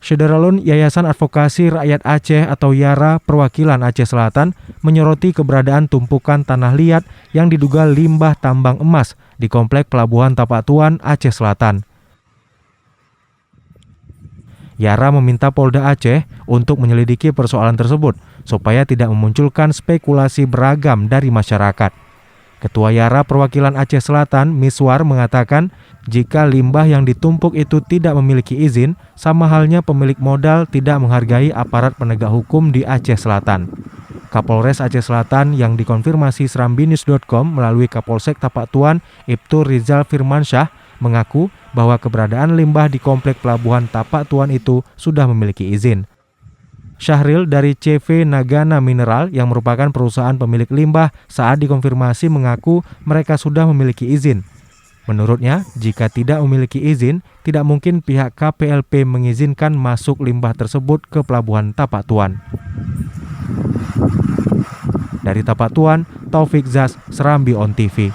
Syederalun Yayasan Advokasi Rakyat Aceh atau YARA Perwakilan Aceh Selatan menyoroti keberadaan tumpukan tanah liat yang diduga limbah tambang emas di Komplek Pelabuhan Tapak Tuan, Aceh Selatan. YARA meminta Polda Aceh untuk menyelidiki persoalan tersebut supaya tidak memunculkan spekulasi beragam dari masyarakat. Ketua YARA Perwakilan Aceh Selatan, Miswar, mengatakan jika limbah yang ditumpuk itu tidak memiliki izin, sama halnya pemilik modal tidak menghargai aparat penegak hukum di Aceh Selatan. Kapolres Aceh Selatan yang dikonfirmasi serambinews.com melalui Kapolsek Tapak Tuan, Ibtu Rizal Firmansyah, mengaku bahwa keberadaan limbah di Komplek Pelabuhan Tapak Tuan itu sudah memiliki izin. Syahril dari CV Nagana Mineral yang merupakan perusahaan pemilik limbah saat dikonfirmasi mengaku mereka sudah memiliki izin. Menurutnya, jika tidak memiliki izin, tidak mungkin pihak KPLP mengizinkan masuk limbah tersebut ke Pelabuhan Tapak Tuan. Dari Tapak Tuan, Taufik Zaz, Serambi On TV.